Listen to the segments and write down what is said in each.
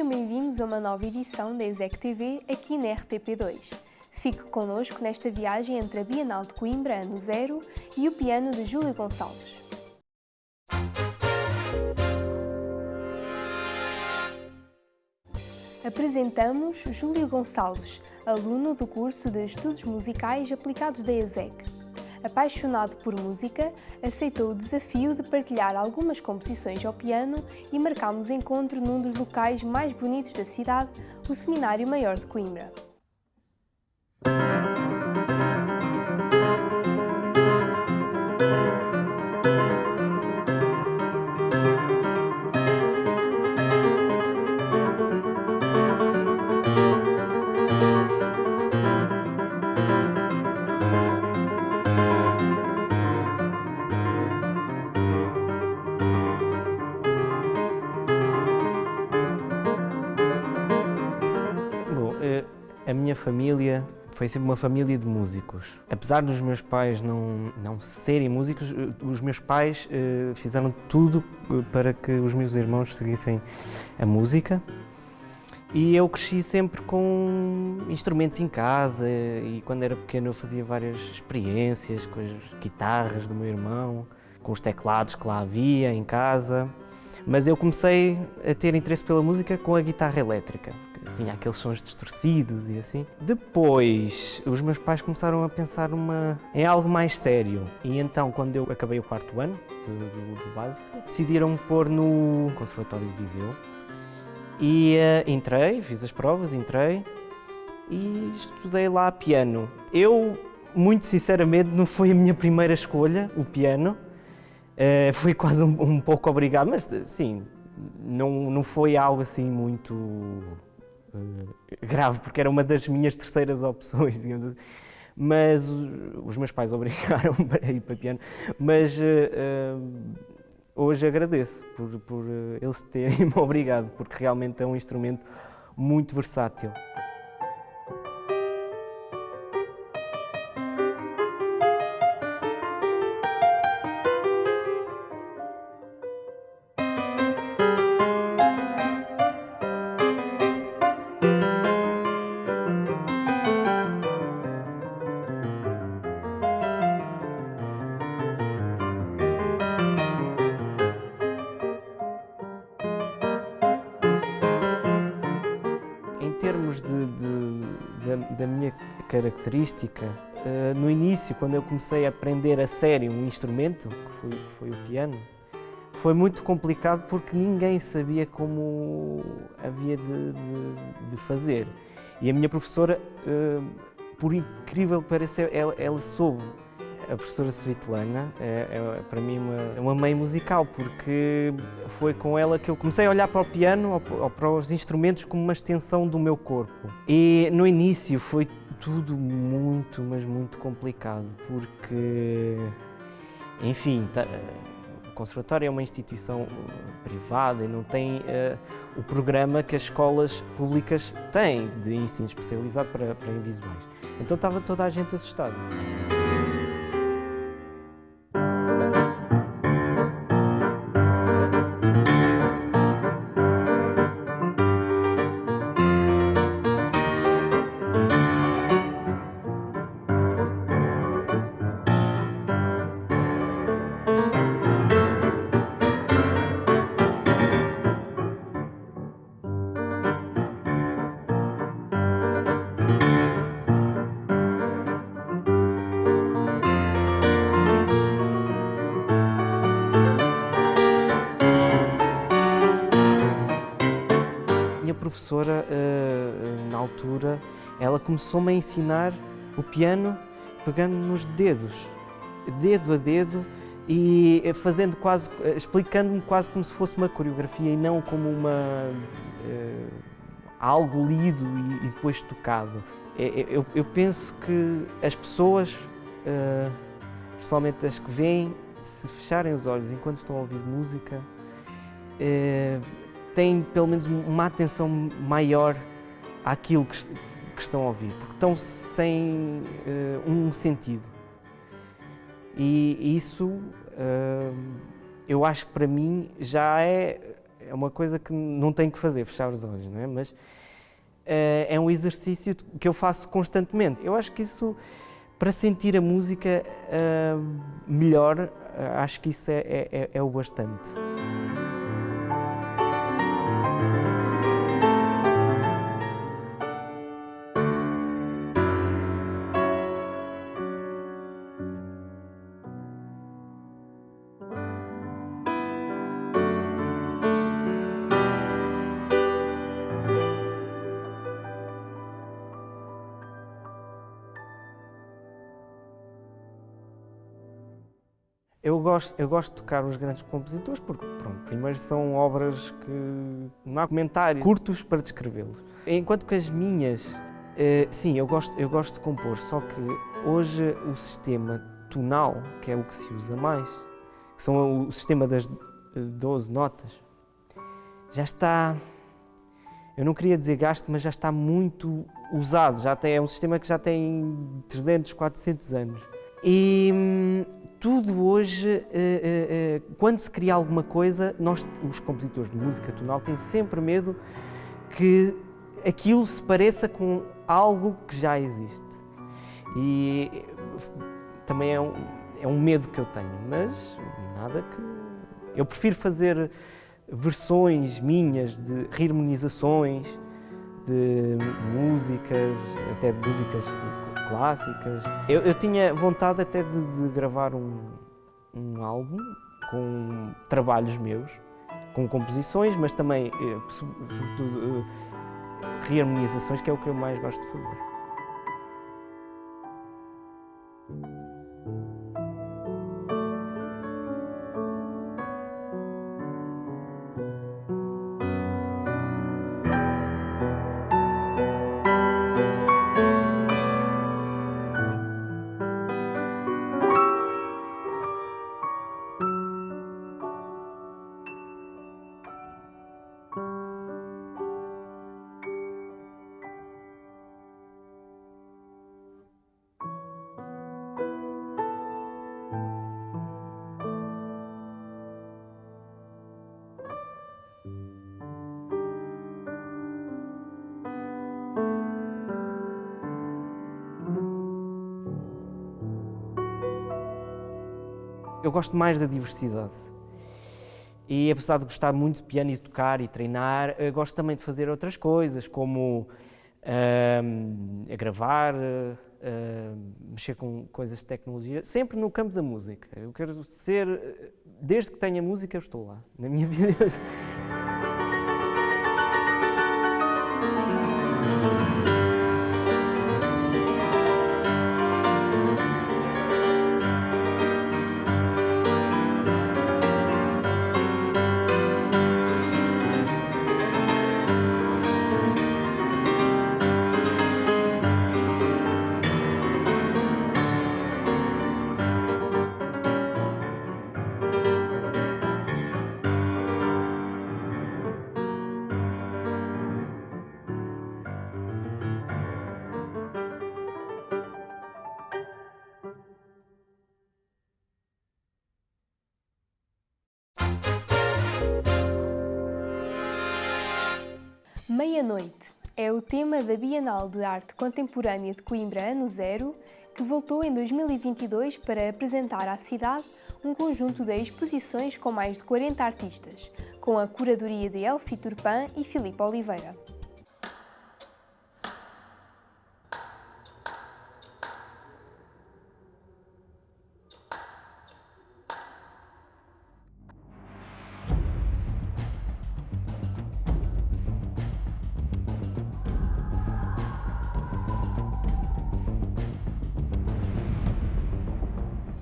Sejam bem-vindos a uma nova edição da ESEC TV aqui na RTP2. Fique connosco nesta viagem entre a Bienal de Coimbra Ano Zero e o piano de Júlio Gonçalves. Apresentamos Júlio Gonçalves, aluno do curso de Estudos Musicais Aplicados da ESEC. Apaixonado por música, aceitou o desafio de partilhar algumas composições ao piano e marcámos encontro num dos locais mais bonitos da cidade, o Seminário Maior de Coimbra. A minha família foi sempre uma família de músicos. Apesar dos meus pais não serem músicos, os meus pais fizeram tudo para que os meus irmãos seguissem a música. E eu cresci sempre com instrumentos em casa e quando era pequeno eu fazia várias experiências com as guitarras do meu irmão, com os teclados que lá havia em casa. Mas eu comecei a ter interesse pela música com a guitarra elétrica. Tinha aqueles sons distorcidos e assim. Depois, os meus pais começaram a pensar em algo mais sério. E então, quando eu acabei o quarto ano do básico, decidiram-me pôr no Conservatório de Viseu. E entrei, fiz as provas, entrei e estudei lá piano. Eu, muito sinceramente, não foi a minha primeira escolha, o piano. Fui quase um pouco obrigado, mas sim, não foi algo assim muito grave, porque era uma das minhas terceiras opções, digamos assim. Mas os meus pais obrigaram-me a ir para piano. Mas hoje agradeço por eles terem-me obrigado, porque realmente é um instrumento muito versátil. Em termos da minha característica, no início, quando eu comecei a aprender a sério um instrumento, que foi o piano, foi muito complicado porque ninguém sabia como havia de fazer. E a minha professora, por incrível que pareça, ela soube. A professora Svetlana é para mim uma mãe musical, porque foi com ela que eu comecei a olhar para o piano ou para os instrumentos como uma extensão do meu corpo. E no início foi tudo muito, mas muito complicado, porque, enfim, o Conservatório é uma instituição privada e não tem o programa que as escolas públicas têm de ensino especializado para invisuais. Então estava toda a gente assustada. A professora, na altura, ela começou-me a ensinar o piano pegando nos dedos, dedo a dedo, e explicando-me quase como se fosse uma coreografia e não como algo lido e depois tocado. Eu penso que as pessoas, principalmente as que veem, se fecharem os olhos enquanto estão a ouvir música, têm pelo menos uma atenção maior àquilo que estão a ouvir, porque estão sem um sentido. E isso, eu acho que para mim já é é uma coisa que não tenho que fazer, fechar os olhos, não é? Mas é um exercício que eu faço constantemente. Eu acho que isso, para sentir a música melhor, acho que isso é o bastante. Eu gosto de tocar os grandes compositores porque, pronto, primeiro são obras que não há comentário, curtos para descrevê-los. Enquanto que as minhas, sim, eu gosto de compor, só que hoje o sistema tonal, que é o que se usa mais, que são o sistema das 12 notas, já está, eu não queria dizer gasto, mas já está muito usado, é um sistema que já tem 300, 400 anos. E tudo hoje, quando se cria alguma coisa, nós, os compositores de música tonal, têm sempre medo que aquilo se pareça com algo que já existe. E também é um medo que eu tenho, mas nada que... Eu prefiro fazer versões minhas de reharmonizações, de músicas, até músicas clássicas. Eu tinha vontade até de gravar um álbum com trabalhos meus, com composições, mas também, sobretudo, reharmonizações, que é o que eu mais gosto de fazer. Eu gosto mais da diversidade e, apesar de gostar muito de piano e de tocar e treinar, eu gosto também de fazer outras coisas, como a gravar, mexer com coisas de tecnologia, sempre no campo da música. Eu quero ser, desde que tenha música, eu estou lá, na minha vida. Meia-noite é o tema da Bienal de Arte Contemporânea de Coimbra Ano Zero, que voltou em 2022 para apresentar à cidade um conjunto de exposições com mais de 40 artistas, com a curadoria de Elfi Turpan e Filipe Oliveira.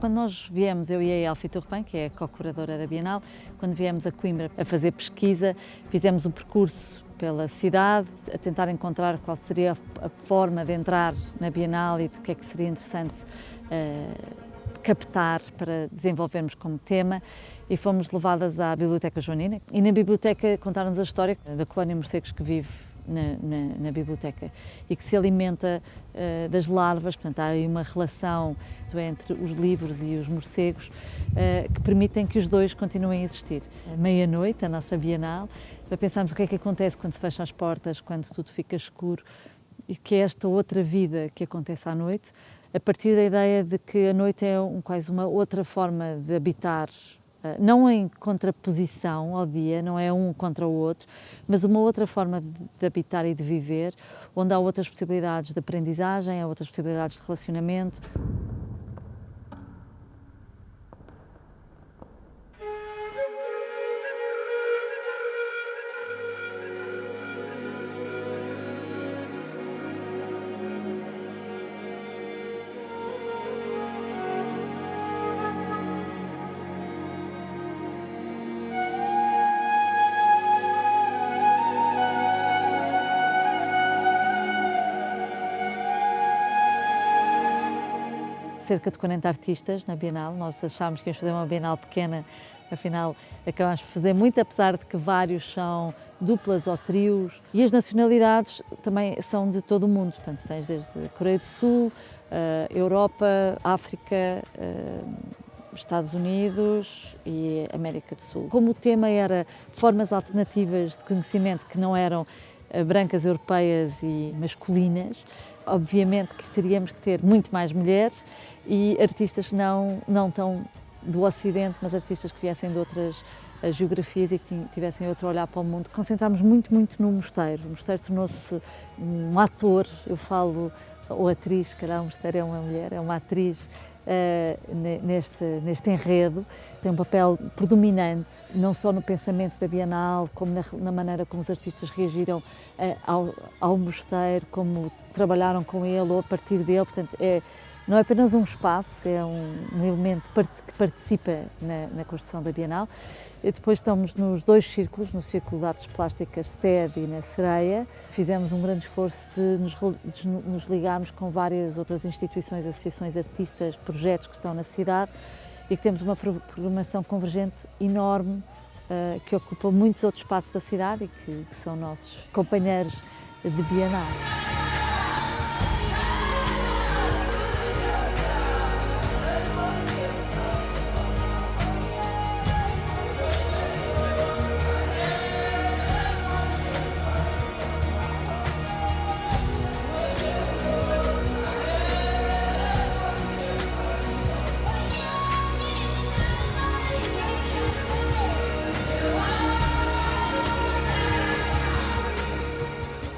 Quando nós viemos, eu e a Elfi Turpan, que é a co-curadora da Bienal, quando viemos a Coimbra a fazer pesquisa, fizemos um percurso pela cidade, a tentar encontrar qual seria a forma de entrar na Bienal e do que é que seria interessante captar para desenvolvermos como tema, e fomos levadas à Biblioteca Joanina. E na biblioteca contaram-nos a história da colónia de morcegos que vive na biblioteca e que se alimenta das larvas, portanto há aí uma relação entre os livros e os morcegos que permitem que os dois continuem a existir. Meia-noite, a nossa Bienal, para pensarmos o que é que acontece quando se fecham as portas, quando tudo fica escuro, e que é esta outra vida que acontece à noite, a partir da ideia de que a noite é quase uma outra forma de habitar, não em contraposição ao dia, não é um contra o outro, mas uma outra forma de habitar e de viver, onde há outras possibilidades de aprendizagem, há outras possibilidades de relacionamento. Cerca de 40 artistas na Bienal. Nós achámos que íamos fazer uma Bienal pequena, afinal acabámos de fazer muito, apesar de que vários são duplas ou trios. E as nacionalidades também são de todo o mundo, portanto tens desde Coreia do Sul, Europa, África, Estados Unidos e América do Sul. Como o tema era formas alternativas de conhecimento que não eram brancas, europeias e masculinas, obviamente que teríamos que ter muito mais mulheres e artistas não tão do Ocidente, mas artistas que viessem de outras geografias e que tivessem outro olhar para o mundo. Concentrámos muito no mosteiro. O mosteiro tornou-se um ator, eu falo, ou atriz, calhar o mosteiro é uma mulher, é uma atriz neste enredo. Tem um papel predominante, não só no pensamento da Bienal, como na maneira como os artistas reagiram ao mosteiro, como trabalharam com ele ou a partir dele. Portanto, não é apenas um espaço, é um elemento que participa na construção da Bienal. E depois estamos nos dois círculos, no Círculo de Artes Plásticas Sede e na Sereia. Fizemos um grande esforço de nos ligarmos com várias outras instituições, associações, artistas, projetos que estão na cidade e que temos uma programação convergente enorme que ocupa muitos outros espaços da cidade e que são nossos companheiros de Bienal.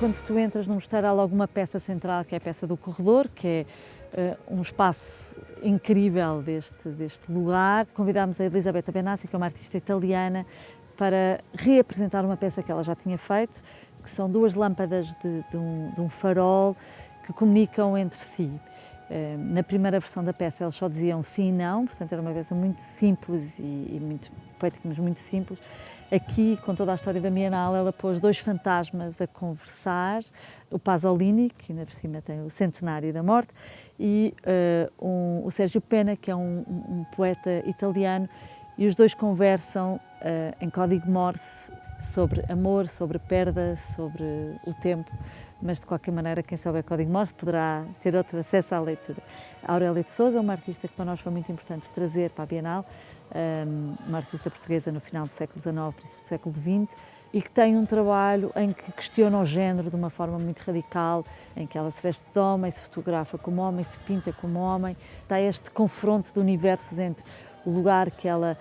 Quando tu entras no mosteiro há logo uma peça central, que é a peça do corredor, que é um espaço incrível deste lugar. Convidámos a Elisabetta Benassi, que é uma artista italiana, para reapresentar uma peça que ela já tinha feito, que são duas lâmpadas de um farol que comunicam entre si. Na primeira versão da peça eles só diziam sim e não, portanto era uma peça muito simples e muito poética, mas muito simples. Aqui, com toda a história da Bienal, ela pôs dois fantasmas a conversar, o Pasolini, que ainda por cima tem o centenário da morte, e o Sérgio Penna, que é um poeta italiano, e os dois conversam em código Morse sobre amor, sobre perda, sobre o tempo, mas de qualquer maneira quem souber código Morse poderá ter outro acesso à leitura. A Aurélia de Sousa é uma artista que para nós foi muito importante trazer para a Bienal, uma artista portuguesa no final do século XIX, princípio do século XX, e que tem um trabalho em que questiona o género de uma forma muito radical, em que ela se veste de homem, se fotografa como homem, se pinta como homem. Está este confronto de universos entre o lugar que ela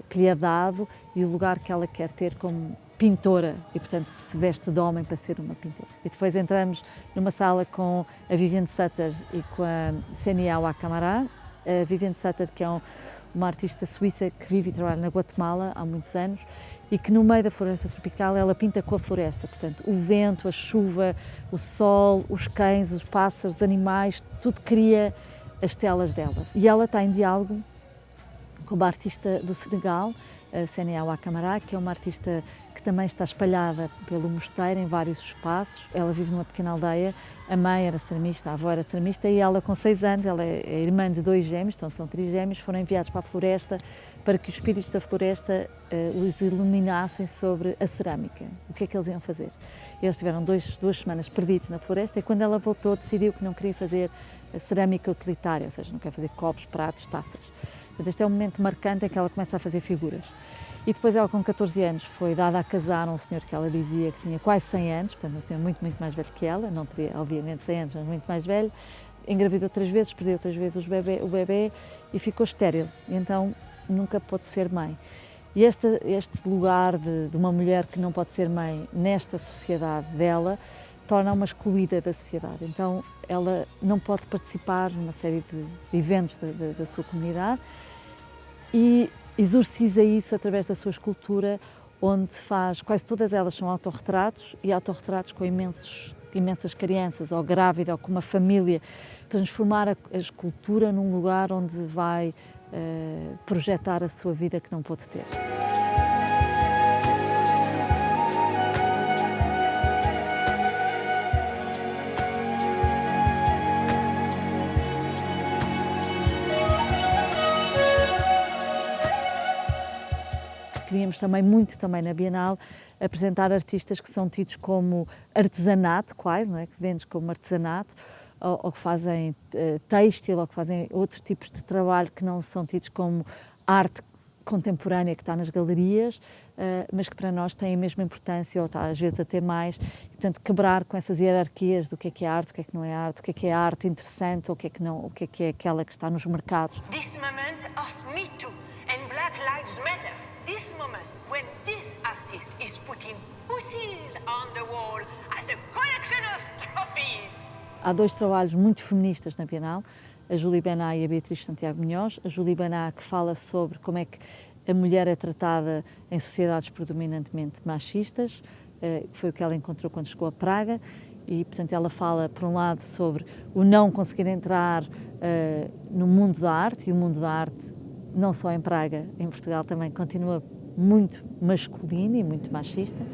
que lhe é dado e o lugar que ela quer ter como pintora e, portanto, se veste de homem para ser uma pintora. E depois entramos numa sala com a Viviane Sutter e com a Senia Wakamara. A Viviane Sutter, que é uma artista suíça que vive e trabalha na Guatemala há muitos anos e que no meio da floresta tropical ela pinta com a floresta, portanto, o vento, a chuva, o sol, os cães, os pássaros, os animais, tudo cria as telas dela. E ela está em diálogo com uma artista do Senegal, a Senia Wakamara, que é uma artista que também está espalhada pelo mosteiro em vários espaços. Ela vive numa pequena aldeia, a mãe era ceramista, a avó era ceramista e ela com 6 anos, ela é irmã de 2 gêmeos, então são trigêmeos, foram enviados para a floresta para que os espíritos da floresta os iluminassem sobre a cerâmica. O que é que eles iam fazer? Eles tiveram 2 semanas perdidos na floresta e quando ela voltou decidiu que não queria fazer a cerâmica utilitária, ou seja, não quer fazer copos, pratos, taças. Portanto, este é um momento marcante em que ela começa a fazer figuras. E depois ela, com 14 anos, foi dada a casar a um senhor que ela dizia que tinha quase 100 anos, portanto um senhor muito, muito mais velho que ela, não teria obviamente 100 anos, mas muito mais velho. Engravidou 3 vezes, perdeu 3 vezes o bebê e ficou estéril. E então nunca pôde ser mãe. E este lugar de uma mulher que não pode ser mãe nesta sociedade dela, torna-a uma excluída da sociedade. Então ela não pode participar numa série de eventos da sua comunidade e exorciza isso através da sua escultura, onde faz, quase todas elas são autorretratos e autorretratos com imensas crianças, ou grávida, ou com uma família. Transformar a escultura num lugar onde vai projetar a sua vida que não pôde ter. Queríamos também, muito também na Bienal, apresentar artistas que são tidos como artesanato, quase, não é? Que vendes como artesanato, ou que fazem têxtil, ou que fazem outros tipos de trabalho que não são tidos como arte contemporânea que está nas galerias, mas que para nós tem a mesma importância, ou está às vezes até mais, e, portanto quebrar com essas hierarquias do que é arte, o que é que não é arte, o que é arte interessante, ou o que é que não, o que é aquela que está nos mercados. This moment of Me Too and Black Lives Matter. This moment when this artist is putting pussies on the wall as a collection of trophies. Há 2 trabalhos muito feministas na Bienal, a Julie Bená e a Beatriz Santiago Munhoz. A Julie Bená, que fala sobre como é que a mulher é tratada em sociedades predominantemente machistas, foi o que ela encontrou quando chegou a Praga, e portanto ela fala, por um lado, sobre o não conseguir entrar no mundo da arte, e o mundo da arte não só em Praga, em Portugal também continua muito masculino e muito machista.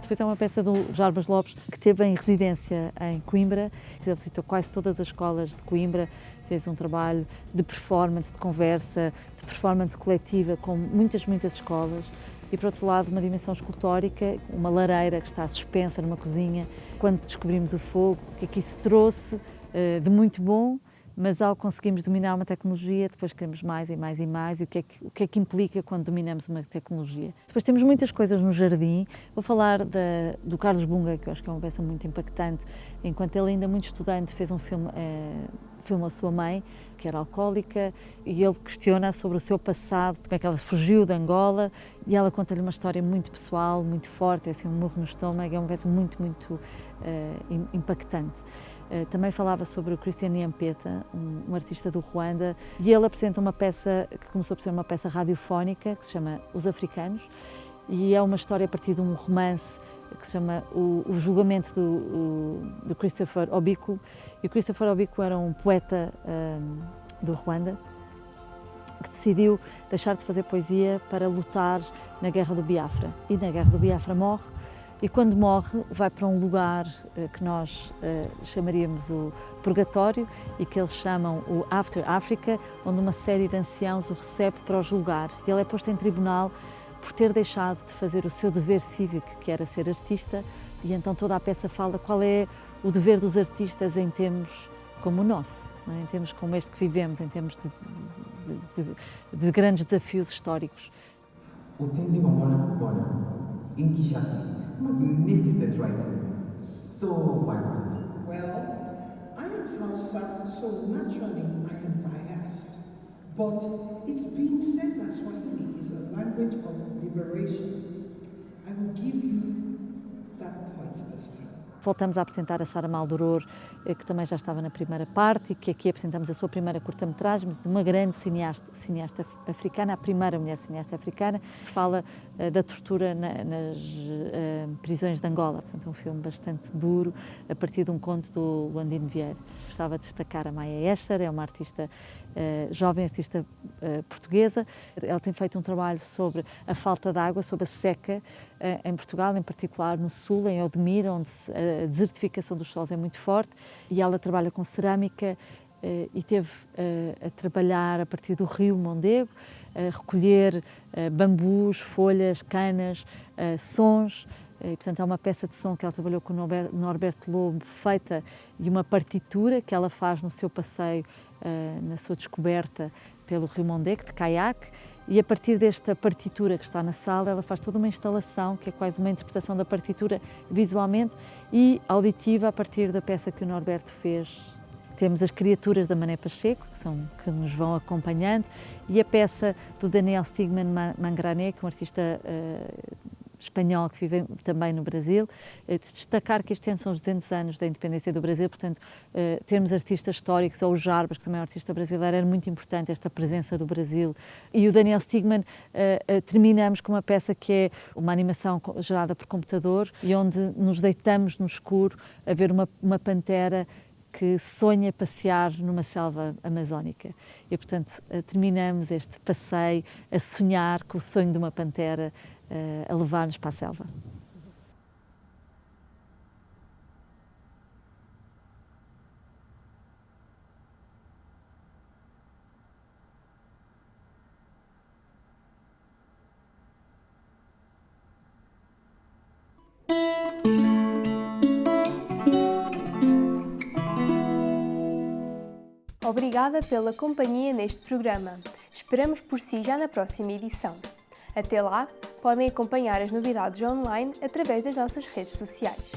Depois é uma peça do Jarbas Lopes, que esteve em residência em Coimbra. Ele visitou quase todas as escolas de Coimbra, fez um trabalho de performance, de conversa, de performance coletiva com muitas escolas. E, por outro lado, uma dimensão escultórica, uma lareira que está suspensa numa cozinha. Quando descobrimos o fogo, o que é que isso trouxe de muito bom, mas ao conseguirmos dominar uma tecnologia, depois queremos mais e mais e mais, e o que é que implica quando dominamos uma tecnologia. Depois temos muitas coisas no jardim. Vou falar do Carlos Bunga, que eu acho que é uma peça muito impactante. Enquanto ele ainda muito estudante fez um filme a sua mãe, que era alcoólica, e ele questiona sobre o seu passado, como é que ela fugiu de Angola, e ela conta-lhe uma história muito pessoal, muito forte, é assim um murro no estômago, é uma peça muito impactante. Também falava sobre o Christian Nyampeta, um artista do Ruanda, e ele apresenta uma peça que começou por ser uma peça radiofónica, que se chama Os Africanos, e é uma história a partir de um romance que se chama O Julgamento do Christopher Obiku. E o Christopher Obiku era um poeta do Ruanda que decidiu deixar de fazer poesia para lutar na Guerra do Biafra. E na Guerra do Biafra morre, e quando morre vai para um lugar que nós chamaríamos o Purgatório e que eles chamam o After Africa, onde uma série de anciãos o recebe para o julgar. E ele é posto em tribunal por ter deixado de fazer o seu dever cívico, que era ser artista, e então toda a peça fala qual é o dever dos artistas em tempos como o nosso, não é? Em tempos como este que vivemos, em termos de grandes desafios históricos. O Tenzin Mamona Inkishaki, magnificent writing, so vibrant. Well, I am Hausa, so naturally I am biased. But it's been said that Swahili is a language of liberation. I will give you that point this time. Voltamos a apresentar a Sara Maldoror, que também já estava na primeira parte, e que aqui apresentamos a sua primeira curta-metragem, de uma grande cineasta africana, a primeira mulher cineasta africana, que fala da tortura nas prisões de Angola. Portanto, um filme bastante duro, a partir de um conto do Landino Vieira. Gostava de destacar a Maya Escher, é uma artista jovem, artista portuguesa. Ela tem feito um trabalho sobre a falta de água, sobre a seca em Portugal, em particular no sul, em Odmir, onde a desertificação dos solos é muito forte, e ela trabalha com cerâmica e teve a trabalhar a partir do rio Mondego, a recolher bambus, folhas, canas, sons. E, portanto, é uma peça de som que ela trabalhou com o Norberto Lobo, feita, e uma partitura que ela faz no seu passeio, na sua descoberta pelo rio Mondego, de caiaque, e a partir desta partitura que está na sala, ela faz toda uma instalação, que é quase uma interpretação da partitura visualmente e auditiva, a partir da peça que o Norberto fez. Temos as criaturas da Mané Pacheco, que nos vão acompanhando, e a peça do Daniel Stigman Mangrané, que é um artista espanhol que vive também no Brasil. Destacar que este ano são os 200 anos da independência do Brasil, portanto, termos artistas históricos, ou o Jarbas, que também é um artista brasileiro, era muito importante esta presença do Brasil. E o Daniel Stigman, terminamos com uma peça que é uma animação gerada por computador e onde nos deitamos no escuro a ver uma pantera que sonha passear numa selva amazónica. E, portanto, terminamos este passeio a sonhar com o sonho de uma pantera a levar-nos para a selva. Obrigada pela companhia neste programa. Esperamos por si já na próxima edição. Até lá, podem acompanhar as novidades online através das nossas redes sociais.